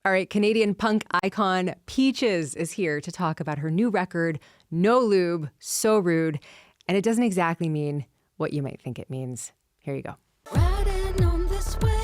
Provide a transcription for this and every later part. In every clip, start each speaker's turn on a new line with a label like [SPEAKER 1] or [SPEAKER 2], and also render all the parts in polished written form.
[SPEAKER 1] All right, Canadian punk icon Peaches is here to talk about her new record, No Lube, So Rude. And it doesn't exactly mean what you might think it means. Here you go.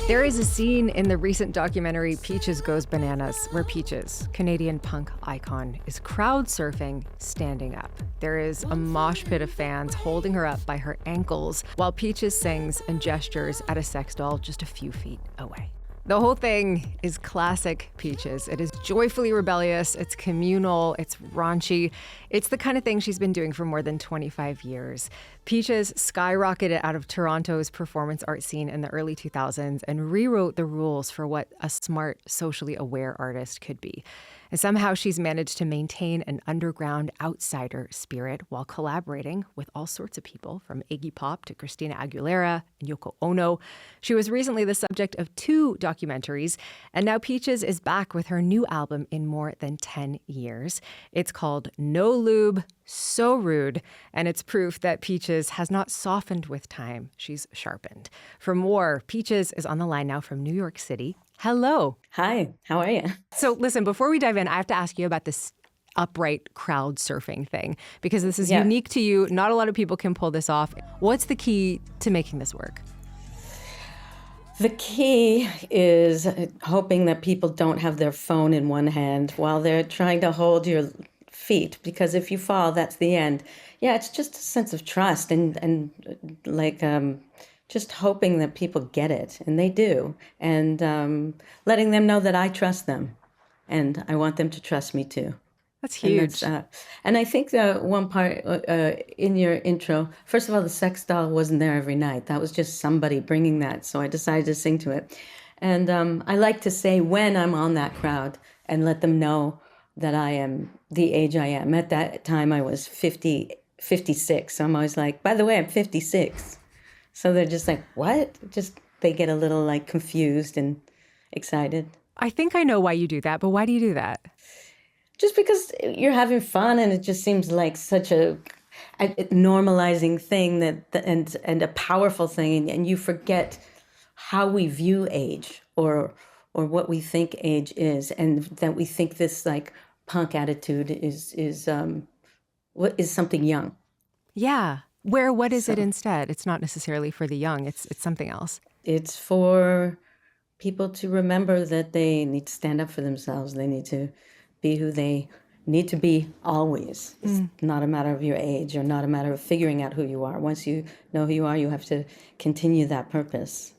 [SPEAKER 1] There is a scene in the recent documentary Peaches Goes Bananas where Peaches, Canadian punk icon, is crowd surfing standing up. There is a mosh pit of fans holding her up by her ankles while Peaches sings and gestures at a sex doll just a few feet away. The whole thing is classic Peaches. It is joyfully rebellious, it's communal, it's raunchy. It's the kind of thing she's been doing for more than 25 years. Peaches skyrocketed out of Toronto's performance art scene in the early 2000s and rewrote the rules for what a smart, socially aware artist could be. And somehow she's managed to maintain an underground outsider spirit while collaborating with all sorts of people, from Iggy Pop to Christina Aguilera and Yoko Ono. She was recently the subject of 2 documentaries, and now Peaches is back with her new album in more than 10 years. It's called No Lube, So Rude, and it's proof that Peaches has not softened with time. She's sharpened. For more, Peaches is on the line now from New York City. Hello.
[SPEAKER 2] Hi, how are you?
[SPEAKER 1] So listen, before we dive in, I have to ask you about this upright crowd surfing thing, because this is unique to you. Not a lot of people can pull this off. What's the key to making this work?
[SPEAKER 2] The key is hoping that people don't have their phone in one hand while they're trying to hold your feet, because if you fall, that's the end. Yeah, it's just a sense of trust and just hoping that people get it, and they do, and letting them know that I trust them, and I want them to trust me too.
[SPEAKER 1] That's huge.
[SPEAKER 2] And I think the one part in your intro, first of all, the sex doll wasn't there every night. That was just somebody bringing that, so I decided to sing to it. And I like to say when I'm on that crowd and let them know that I am the age I am. At that time, I was 56, so I'm always like, by the way, I'm 56. So they're just like, what? They get a little like confused and excited.
[SPEAKER 1] I think I know why you do that, but why do you do that?
[SPEAKER 2] Just because you're having fun, and it just seems like such a normalizing thing and a powerful thing, and you forget how we view age or what we think age is, and that we think this like punk attitude is something young.
[SPEAKER 1] Yeah. What is it instead? It's not necessarily for the young. It's something else.
[SPEAKER 2] It's for people to remember that they need to stand up for themselves. They need to be who they need to be always. It's not a matter of your age, or not a matter of figuring out who you are. Once you know who you are, you have to continue that purpose,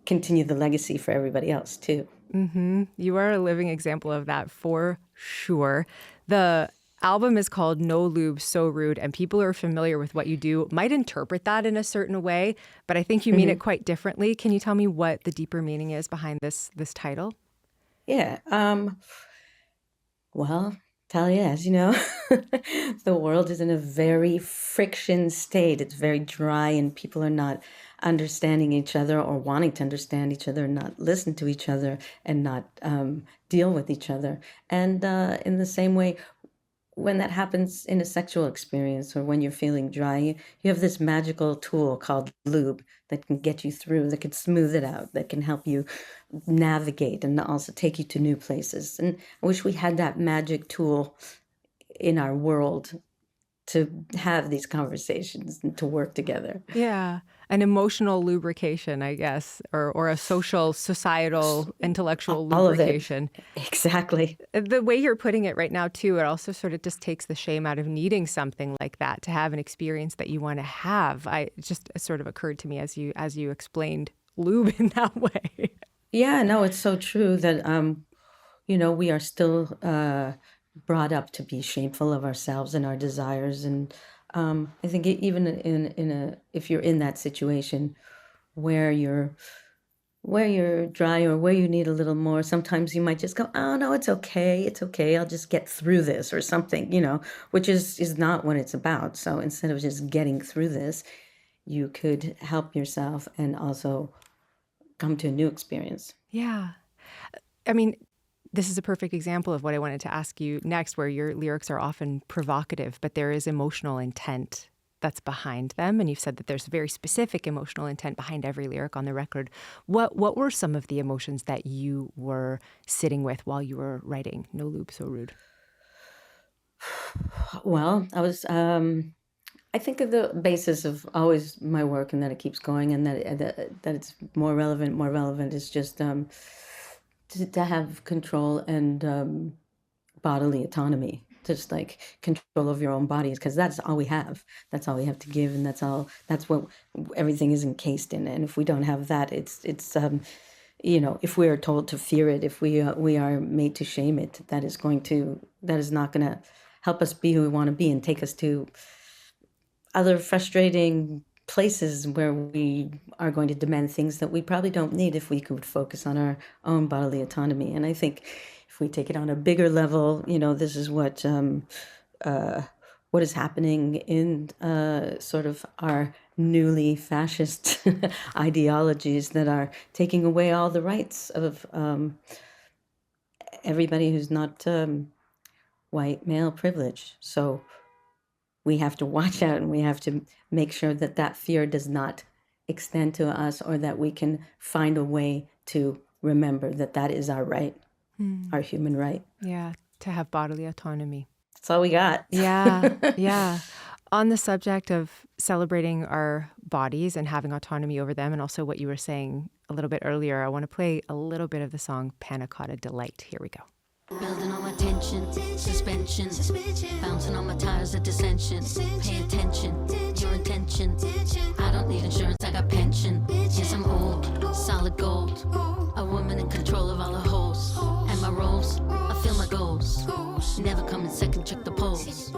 [SPEAKER 2] continue the legacy for everybody else too.
[SPEAKER 1] Mm-hmm. You are a living example of that for sure. The album is called No Lube, So Rude, and people who are familiar with what you do might interpret that in a certain way, but I think you mean it quite differently. Can you tell me what the deeper meaning is behind this title?
[SPEAKER 2] Yeah. Well, Talia, as you know, the world is in a very friction state. It's very dry, and people are not understanding each other or wanting to understand each other, not listen to each other, and not deal with each other. And in the same way, when that happens in a sexual experience, or when you're feeling dry, you have this magical tool called lube that can get you through, that can smooth it out, that can help you navigate and also take you to new places. And I wish we had that magic tool in our world to have these conversations and to work together.
[SPEAKER 1] Yeah. An emotional lubrication, I guess, or a social, societal, intellectual lubrication.
[SPEAKER 2] All of it. Exactly.
[SPEAKER 1] The way you're putting it right now, too, it also sort of just takes the shame out of needing something like that to have an experience that you want to have. It just sort of occurred to me as you explained lube in that way.
[SPEAKER 2] Yeah, no, it's so true that, we are still brought up to be shameful of ourselves and our desires. And I think even if you're in that situation where you're dry, or where you need a little more, sometimes you might just go, oh no, it's okay, I'll just get through this, or something, which is not what it's about. So instead of just getting through this, you could help yourself and also come to a new experience.
[SPEAKER 1] Yeah. I mean, this is a perfect example of what I wanted to ask you next, where your lyrics are often provocative, but there is emotional intent that's behind them, and you've said that there's very specific emotional intent behind every lyric on the record. What were some of the emotions that you were sitting with while you were writing No Lube So Rude?
[SPEAKER 2] Well, I think of the basis of always my work and that it keeps going and that it's more relevant. More relevant is just to have control and bodily autonomy, just like control of your own bodies, because that's all we have. That's all we have to give, and that's what everything is encased in. And if we don't have that, it's if we are told to fear it, if we are made to shame it, that is not going to help us be who we want to be and take us to other frustrating places where we are going to demand things that we probably don't need if we could focus on our own bodily autonomy. And I think if we take it on a bigger level, this is what is happening in sort of our newly fascist ideologies that are taking away all the rights of everybody who's not white male privilege. So we have to watch out, and we have to make sure that fear does not extend to us, or that we can find a way to remember that is our right, our human right.
[SPEAKER 1] Yeah, to have bodily autonomy.
[SPEAKER 2] That's all we got.
[SPEAKER 1] Yeah, yeah. On the subject of celebrating our bodies and having autonomy over them, and also what you were saying a little bit earlier, I want to play a little bit of the song Panna Cotta Delight. Here we go.
[SPEAKER 3] Building on my tension, suspension, bouncing on my tires of dissension. Pay attention, your intention. I don't need insurance, I got pension. Yes, I'm old, solid gold. A woman in control of all her holes. And my roles, I feel my goals. Never come in second, check the polls.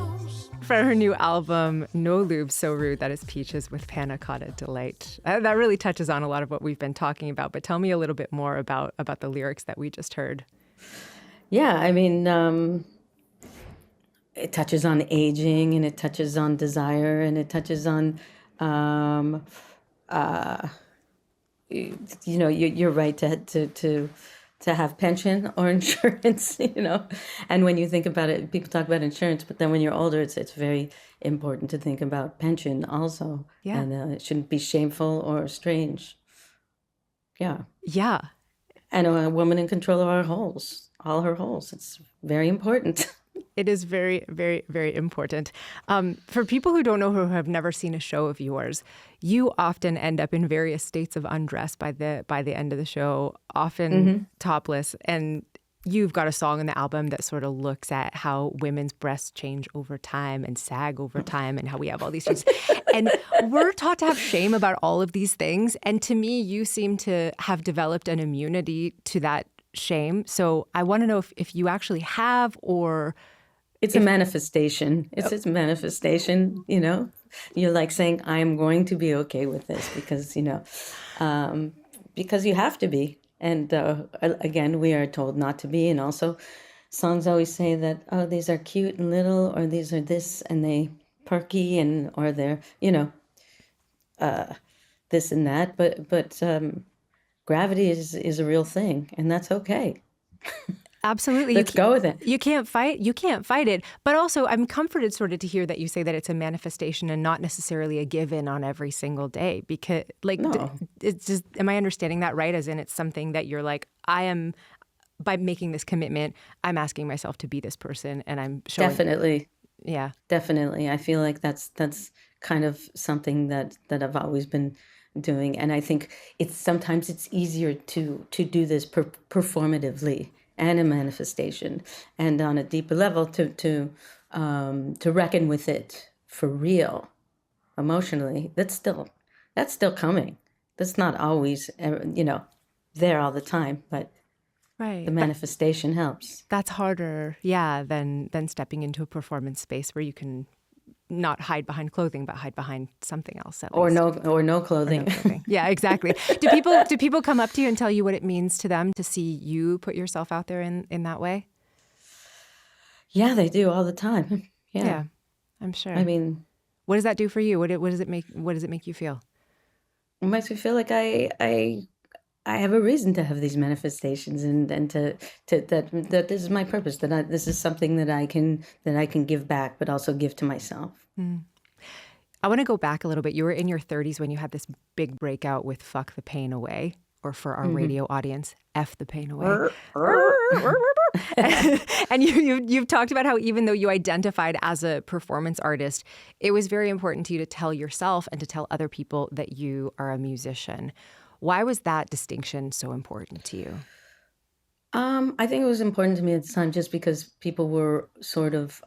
[SPEAKER 1] For her new album, No Lube So Rude, that is Peaches with Panna Cotta Delight. That really touches on a lot of what we've been talking about, but tell me a little bit more about the lyrics that we just heard.
[SPEAKER 2] Yeah, I mean, it touches on aging, and it touches on desire, and it touches on, you're right to have pension or insurance, And when you think about it, people talk about insurance, but then when you're older, it's very important to think about pension also.
[SPEAKER 1] Yeah.
[SPEAKER 2] And it shouldn't be shameful or strange. Yeah.
[SPEAKER 1] Yeah.
[SPEAKER 2] And a woman in control of our holes, all her holes. It's very important.
[SPEAKER 1] It is very, very, very important. For people who don't know, who have never seen a show of yours, you often end up in various states of undress by the end of the show, often topless. And you've got a song in the album that sort of looks at how women's breasts change over time and sag over time, and how we have all these things. And we're taught to have shame about all of these things. And to me, you seem to have developed an immunity to that shame. So I want to know if you actually have, or...
[SPEAKER 2] It's a manifestation. It's a manifestation, You're like saying, I'm going to be okay with this because you have to be. And again, we are told not to be. And also songs always say that, oh, these are cute and little, or these are this and they perky, or they're, this and that. But gravity is a real thing, and that's okay.
[SPEAKER 1] Absolutely.
[SPEAKER 2] Let's go with it.
[SPEAKER 1] You can't fight it. But also, I'm comforted sort of to hear that you say that it's a manifestation and not necessarily a given on every single day. Because,
[SPEAKER 2] No.
[SPEAKER 1] It's just, am I understanding that right? As in, it's something that you're like, by making this commitment, I'm asking myself to be this person, and I'm showing.
[SPEAKER 2] Definitely.
[SPEAKER 1] Yeah.
[SPEAKER 2] Definitely. I feel like that's kind of something that I've always been doing. And I think sometimes it's easier to do this performatively, and a manifestation, and on a deeper level to reckon with it for real, emotionally. That's still coming. That's not always there all the time, but
[SPEAKER 1] Right.
[SPEAKER 2] the manifestation helps.
[SPEAKER 1] That's harder, yeah, than stepping into a performance space where you can not hide behind clothing, but hide behind something else.
[SPEAKER 2] Or no clothing.
[SPEAKER 1] Or no clothing. Yeah, exactly. Do people come up to you and tell you what it means to them to see you put yourself out there in that way?
[SPEAKER 2] Yeah, they do all the time.
[SPEAKER 1] Yeah, I'm sure.
[SPEAKER 2] I mean,
[SPEAKER 1] what does that do for you? What does it make you feel?
[SPEAKER 2] It makes me feel like I have a reason to have these manifestations, and that this is my purpose. This is something that I can give back, but also give to myself.
[SPEAKER 1] I want to go back a little bit. You were in your 30s when you had this big breakout with Fuck the Pain Away, or for our radio audience, F the Pain Away. And you've talked about how even though you identified as a performance artist, it was very important to you to tell yourself and to tell other people that you are a musician. Why was that distinction so important to you?
[SPEAKER 2] I think it was important to me at the time just because people were sort of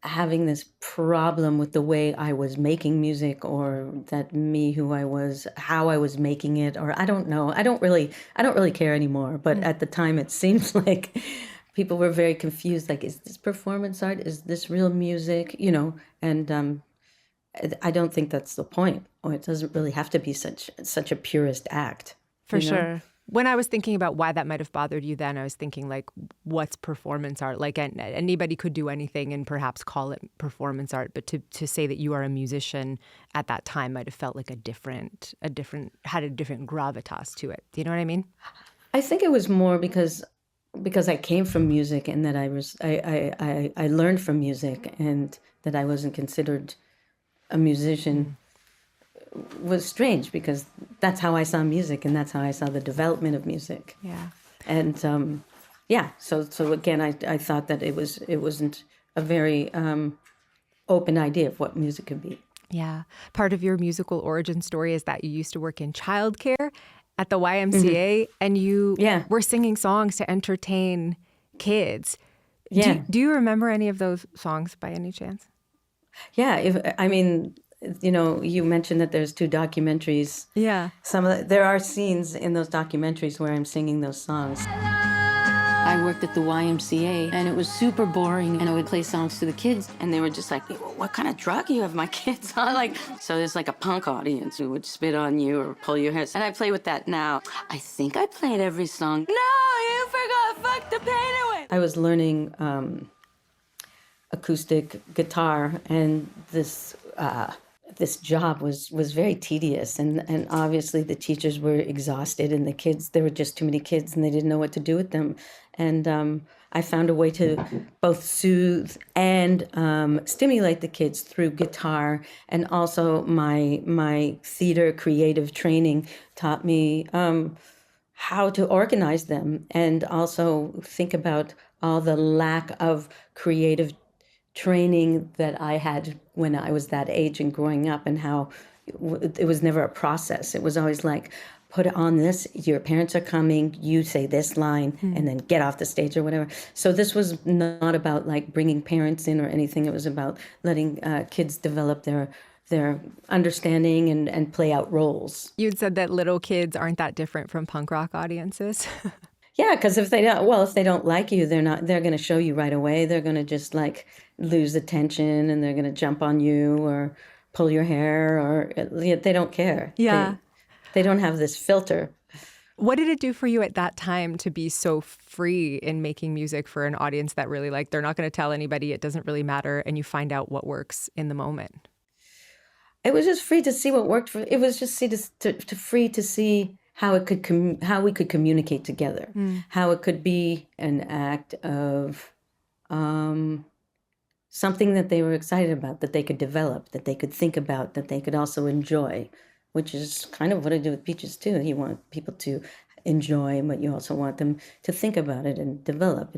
[SPEAKER 2] having this problem with the way I was making music, or that me, who I was, how I was making it, or I don't know. I don't really care anymore. But at the time, it seemed like people were very confused. Like, is this performance art? Is this real music? You know, and I don't think that's the point. Or it doesn't really have to be such a purist act.
[SPEAKER 1] For
[SPEAKER 2] you know?
[SPEAKER 1] sure. When I was thinking about why that might have bothered you then, I was thinking, like, what's performance art? Like, anybody could do anything and perhaps call it performance art, but to say that you are a musician at that time might have felt like had a different gravitas to it. Do you know what I mean?
[SPEAKER 2] I think it was more because I came from music, and that I learned from music, and that I wasn't considered a musician was strange, because that's how I saw music, and that's how I saw the development of music.
[SPEAKER 1] Yeah.
[SPEAKER 2] And so again, I thought that it wasn't a very open idea of what music could be.
[SPEAKER 1] Yeah. Part of your musical origin story is that you used to work in childcare at the YMCA, and you were singing songs to entertain kids.
[SPEAKER 2] Yeah.
[SPEAKER 1] Do you remember any of those songs by any chance?
[SPEAKER 2] Yeah. You know, you mentioned that there's 2 documentaries.
[SPEAKER 1] Yeah.
[SPEAKER 2] There are scenes in those documentaries where I'm singing those songs. I worked at the YMCA, and it was super boring, and I would play songs to the kids, and they were just like, what kind of drug do you have my kids on? Like, so there's like a punk audience who would spit on you or pull your hair. And I play with that now. I think I played every song. No, you forgot Fuck the Pain Away. I was learning acoustic guitar, and this job was very tedious, and obviously the teachers were exhausted, and the kids, there were just too many kids, and they didn't know what to do with them. And I found a way to both soothe and stimulate the kids through guitar, and also my theater creative training taught me how to organize them, and also think about all the lack of creative training that I had when I was that age and growing up, and how it was never a process. It was always like, put on this, your parents are coming, you say this line, and then get off the stage or whatever. So this was not about like bringing parents in or anything. It was about letting kids develop their understanding and play out roles.
[SPEAKER 1] You'd said that little kids aren't that different from punk rock audiences.
[SPEAKER 2] Yeah, because if they don't like you, they're going to show you right away. They're going to just like lose attention, and they're going to jump on you or pull your hair, or they don't care.
[SPEAKER 1] Yeah.
[SPEAKER 2] They don't have this filter.
[SPEAKER 1] What did it do for you at that time to be so free in making music for an audience that really, like, they're not going to tell anybody, it doesn't really matter, and you find out what works in the moment?
[SPEAKER 2] It was just free to see what worked for. It was just free to see how it could how we could communicate together, how it could be an act of something that they were excited about, that they could develop, that they could think about, that they could also enjoy, which is kind of what I do with Peaches too. You want people to enjoy, but you also want them to think about it and develop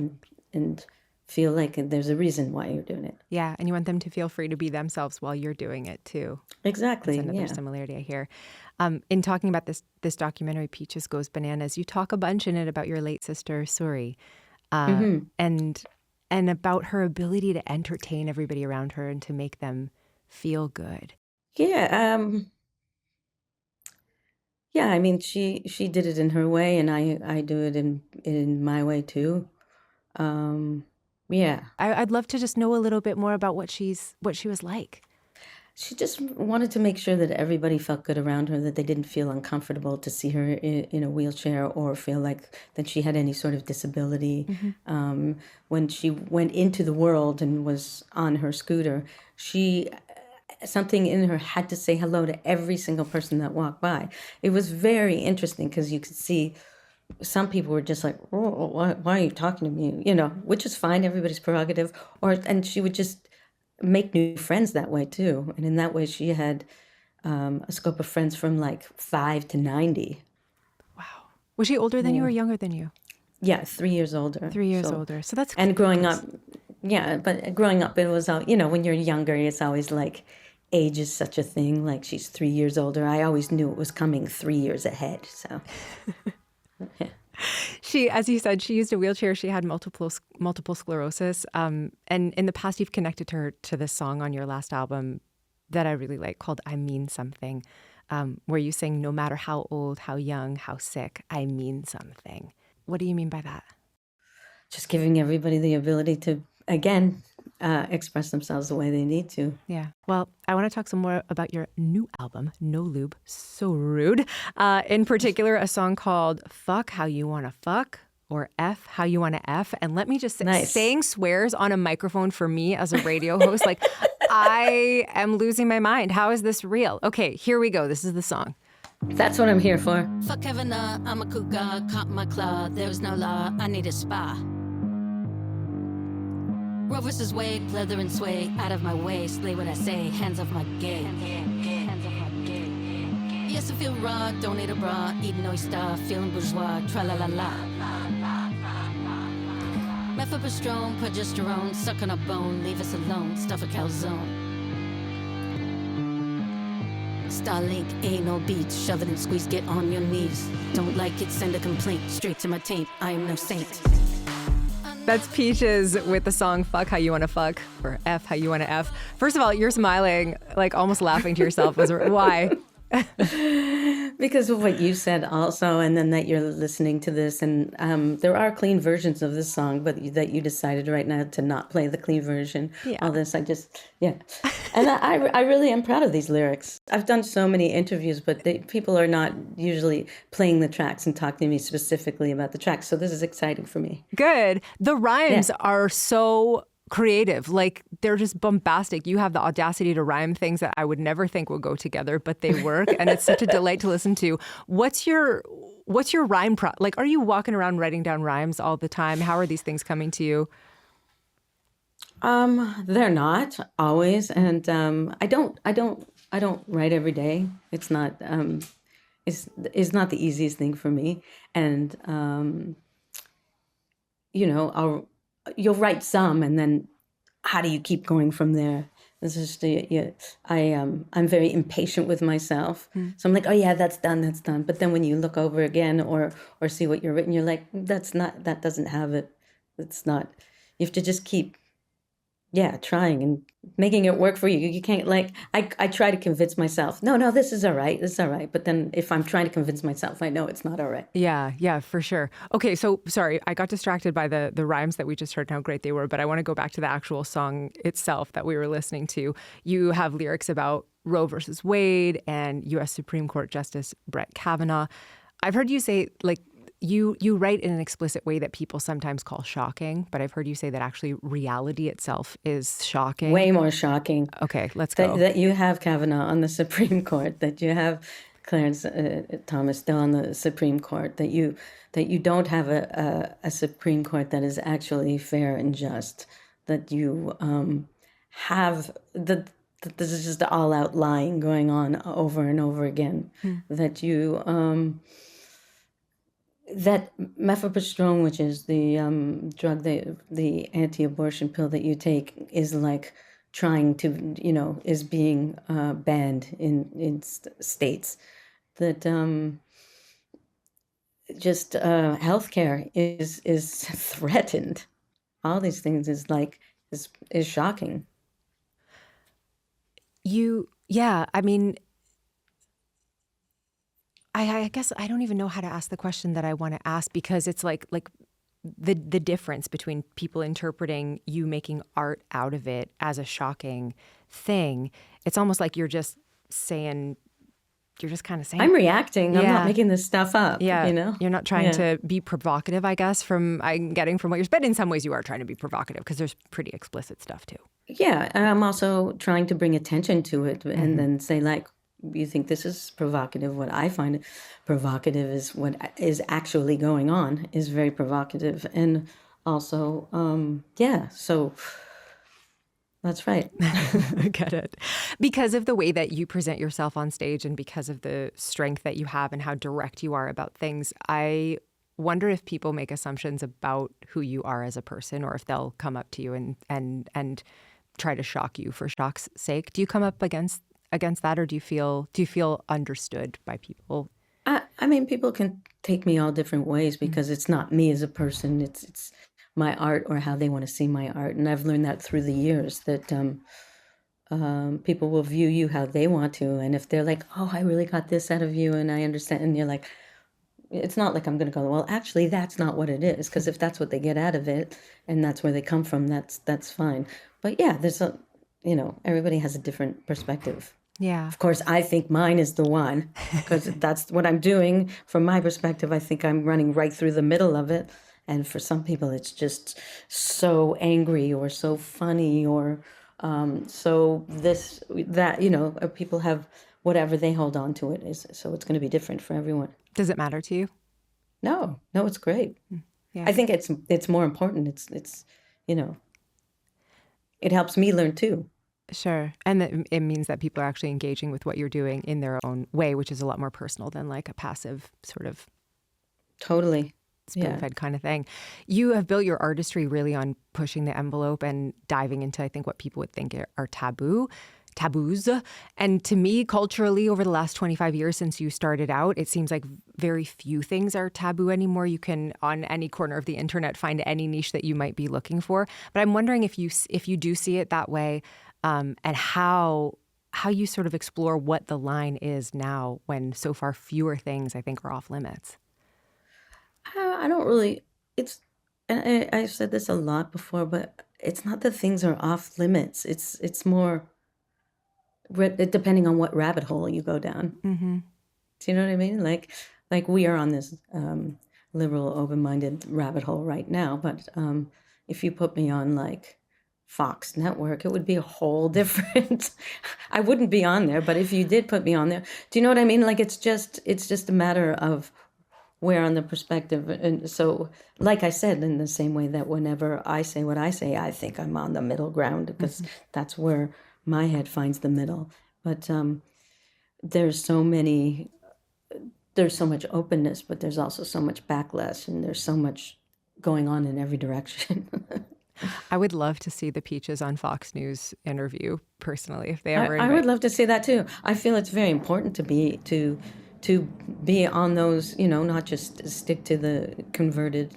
[SPEAKER 2] and feel like there's a reason why you're doing it.
[SPEAKER 1] Yeah, and you want them to feel free to be themselves while you're doing it too.
[SPEAKER 2] Exactly.
[SPEAKER 1] That's another similarity I hear. In talking about this documentary, Peaches Goes Bananas, you talk a bunch in it about your late sister, Suri, and about her ability to entertain everybody around her and to make them feel good.
[SPEAKER 2] Yeah. Yeah, I mean, she did it in her way, and I do it in my way too. Yeah.
[SPEAKER 1] I'd love to just know a little bit more about what she was like.
[SPEAKER 2] She just wanted to make sure that everybody felt good around her, that they didn't feel uncomfortable to see her in a wheelchair or feel like that she had any sort of disability. When she went into the world and was on her scooter, something in her had to say hello to every single person that walked by. It was very interesting because you could see some people were just like, oh, why are you talking to me? You know, which is fine. Everybody's prerogative. And she would just make new friends that way too. And in that way, she had a scope of friends from like 5 to 90.
[SPEAKER 1] Wow. Was she older than you or younger than you?
[SPEAKER 2] Yeah, 3 years older.
[SPEAKER 1] 3 years older. So that's
[SPEAKER 2] and growing up. Yeah, but growing up, it was when you're younger, it's always like age is such a thing. Like she's 3 years older. I always knew it was coming 3 years ahead. So. Yeah.
[SPEAKER 1] She, as you said, she used a wheelchair. She had multiple sclerosis. And in the past, you've connected her to this song on your last album that I really like called I Mean Something, where you sing, no matter how old, how young, how sick, I mean something. What do you mean by that?
[SPEAKER 2] Just giving everybody the ability to, again, express themselves the way they need to.
[SPEAKER 1] Yeah. Well, I want to talk some more about your new album, No Lube So Rude. In particular, a song called Fuck How You Wanna Fuck, or F How You Wanna F. And let me just say, saying swears on a microphone for me as a radio host, like I am losing my mind. How is this real? Okay, here we go. This is the song.
[SPEAKER 2] That's what I'm here for.
[SPEAKER 3] Fuck heaven, I'm a cougar, caught my claw, there's no law, I need a spa. Roe versus Wade, leather and sway, out of my way, slay what I say, hands off my gay. Hands off my gay. Yes, I feel raw, don't need a bra, eating oyster, feeling bourgeois, tra-la-la-la. Methylprostrone, progesterone, suck on a bone, leave us alone, stuff a calzone. Starlink, ain't no beats, shove it and squeeze, get on your knees. Don't like it, send a complaint, straight to my taint, I am no saint.
[SPEAKER 1] That's Peaches with the song Fuck How You Wanna Fuck, or F How You Wanna F. First of all, you're smiling, like almost laughing to yourself. Why?
[SPEAKER 2] Because of what you said also, and then that you're listening to this, and there are clean versions of this song, but that you decided right now to not play the clean version.
[SPEAKER 1] Yeah.
[SPEAKER 2] All this, and I really am proud of these lyrics. I've done so many interviews, but people are not usually playing the tracks and talking to me specifically about the tracks, so this is exciting for me.
[SPEAKER 1] Good. The rhymes are so creative, like they're just bombastic. You have the audacity to rhyme things that I would never think would go together, but they work, and it's such a delight to listen to. What's your rhyme like? Are you walking around writing down rhymes all the time? How are these things coming to you?
[SPEAKER 2] They're not always, and I don't write every day. It's not it's not the easiest thing for me, and you'll write some, and then how do you keep going from there? This is I'm very impatient with myself, so I'm like, oh yeah, that's done. But then when you look over again or see what you're written, you're like, that doesn't have it. It's not. You have to just keep trying and making it work for you. You can't, like, I try to convince myself, no, this is all right. But then if I'm trying to convince myself, I know it's not all right.
[SPEAKER 1] Yeah, for sure. Okay, so sorry, I got distracted by the rhymes that we just heard and how great they were, but I want to go back to the actual song itself that we were listening to. You have lyrics about Roe versus Wade and U.S. Supreme Court Justice Brett Kavanaugh. I've heard you say, like, you write in an explicit way that people sometimes call shocking, but I've heard you say that actually reality itself is shocking.
[SPEAKER 2] Way more shocking.
[SPEAKER 1] Okay, let's go.
[SPEAKER 2] That you have Kavanaugh on the Supreme Court, that you have Clarence Thomas still on the Supreme Court, that you don't have a Supreme Court that is actually fair and just, that you have that this is just all-out lying going on over and over again, that you... that methylprostrone, which is the drug, the anti-abortion pill that you take, is like trying to, is being banned in states. That just healthcare is threatened. All these things is shocking.
[SPEAKER 1] I mean, I guess I don't even know how to ask the question that I want to ask, because it's like the difference between people interpreting you making art out of it as a shocking thing. It's almost like you're just kind of saying.
[SPEAKER 2] I'm reacting. I'm not making this stuff up.
[SPEAKER 1] Yeah. You're not trying to be provocative, I guess, I'm getting from what you're, but in some ways you are trying to be provocative because there's pretty explicit stuff too.
[SPEAKER 2] Yeah. And I'm also trying to bring attention to it and then say, like, you think this is provocative. What I find provocative is what is actually going on is very provocative. And also, so That's right.
[SPEAKER 1] I get it. Because of the way that you present yourself on stage and because of the strength that you have and how direct you are about things, I wonder if people make assumptions about who you are as a person, or if they'll come up to you and try to shock you for shock's sake. Do you come up against that, or do you feel understood by people?
[SPEAKER 2] I mean, people can take me all different ways because it's not me as a person. It's my art or how they want to see my art. And I've learned that through the years that people will view you how they want to. And if they're like, oh, I really got this out of you and I understand, and you're like, it's not like I'm going to go, well, actually, that's not what it is. Because if that's what they get out of it and that's where they come from, that's fine. But yeah, everybody has a different perspective.
[SPEAKER 1] Yeah.
[SPEAKER 2] Of course, I think mine is the one because that's what I'm doing. From my perspective, I think I'm running right through the middle of it. And for some people, it's just so angry or so funny or so this, that, people have whatever they hold on to it is. So it's going to be different for everyone.
[SPEAKER 1] Does it matter to you?
[SPEAKER 2] No, it's great.
[SPEAKER 1] Yeah.
[SPEAKER 2] I think it's more important. It's it helps me learn too.
[SPEAKER 1] Sure. And it means that people are actually engaging with what you're doing in their own way, which is a lot more personal than like a passive sort of
[SPEAKER 2] totally
[SPEAKER 1] spoon-fed kind of thing. You have built your artistry really on pushing the envelope and diving into, I think, what people would think are taboos. And to me, culturally, over the last 25 years since you started out, it seems like very few things are taboo anymore. You can, on any corner of the internet, find any niche that you might be looking for. But I'm wondering if you do see it that way, and how you sort of explore what the line is now when so far fewer things, I think, are off limits.
[SPEAKER 2] I don't really, and I've said this a lot before, but it's not that things are off limits. It's more depending on what rabbit hole you go down.
[SPEAKER 1] Mm-hmm.
[SPEAKER 2] Do you know what I mean? Like we are on this liberal, open-minded rabbit hole right now, but if you put me on like Fox Network, it would be a whole different, I wouldn't be on there, but if you did put me on there, do you know what I mean? Like it's just a matter of where on the perspective. And so, like I said, in the same way that whenever I say what I say, I think I'm on the middle ground because that's where my head finds the middle. But there's so much openness, but there's also so much backlash, and there's so much going on in every direction.
[SPEAKER 1] I would love to see the Peaches on Fox News interview personally, if they ever.
[SPEAKER 2] I would love to see that too. I feel it's very important to be on those, not just stick to the converted,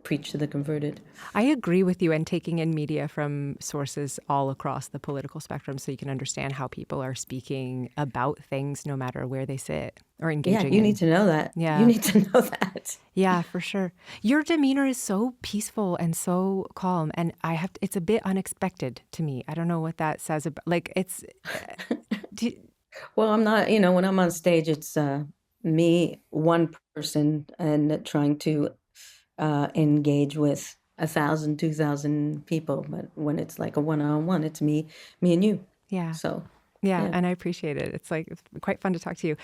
[SPEAKER 2] preach to the converted.
[SPEAKER 1] I agree with you, and taking in media from sources all across the political spectrum so you can understand how people are speaking about things no matter where they sit or engaging.
[SPEAKER 2] Yeah, you need to know that.
[SPEAKER 1] Yeah.
[SPEAKER 2] You need to know that.
[SPEAKER 1] Yeah, for sure. Your demeanor is so peaceful and so calm, and it's a bit unexpected to me. I don't know what that says about, like, it's...
[SPEAKER 2] Well, I'm not, when I'm on stage, it's me, one person, and trying to engage with 1,000, 2,000 people. But when it's like a one-on-one, it's me and you.
[SPEAKER 1] Yeah.
[SPEAKER 2] So.
[SPEAKER 1] Yeah, and I appreciate it. It's quite fun to talk to you.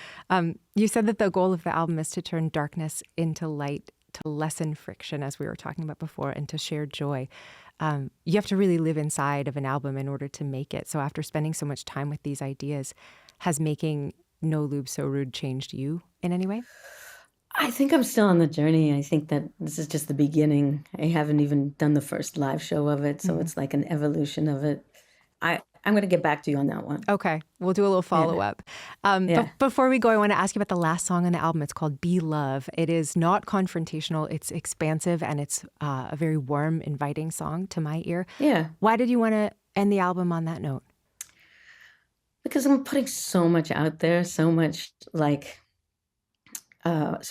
[SPEAKER 1] You said that the goal of the album is to turn darkness into light, to lessen friction, as we were talking about before, and to share joy. You have to really live inside of an album in order to make it. So after spending so much time with these ideas, has making No Lube So Rude changed you in any way?
[SPEAKER 2] I think I'm still on the journey. I think that this is just the beginning. I haven't even done the first live show of it, so it's like an evolution of it. I'm going to get back to you on that one.
[SPEAKER 1] Okay. We'll do a little follow-up. But before we go, I want to ask you about the last song on the album. It's called Be Love. It is not confrontational. It's expansive, and it's a very warm, inviting song to my ear.
[SPEAKER 2] Yeah.
[SPEAKER 1] Why did you want to end the album on that note?
[SPEAKER 2] Because I'm putting so much out there, so much so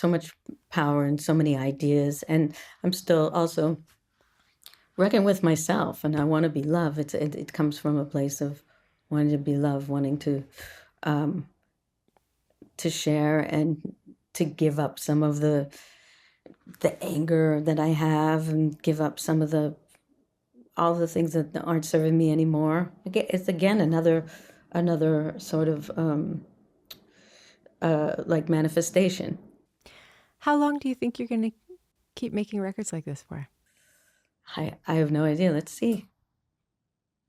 [SPEAKER 2] much power and so many ideas. And I'm still also reckon with myself, and I want to be loved. It comes from a place of wanting to be loved, wanting to share and to give up some of the anger that I have, and give up some of all the things that aren't serving me anymore. It's again another sort of like manifestation.
[SPEAKER 1] How long do you think you're going to keep making records like this for?
[SPEAKER 2] I have no idea. Let's see.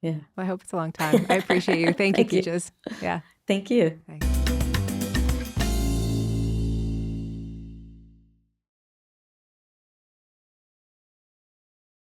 [SPEAKER 2] Yeah.
[SPEAKER 1] Well, I hope it's a long time. I appreciate you. Thank you,
[SPEAKER 2] Thank you.
[SPEAKER 1] Peaches. Yeah.
[SPEAKER 2] Thank you.
[SPEAKER 1] Thanks.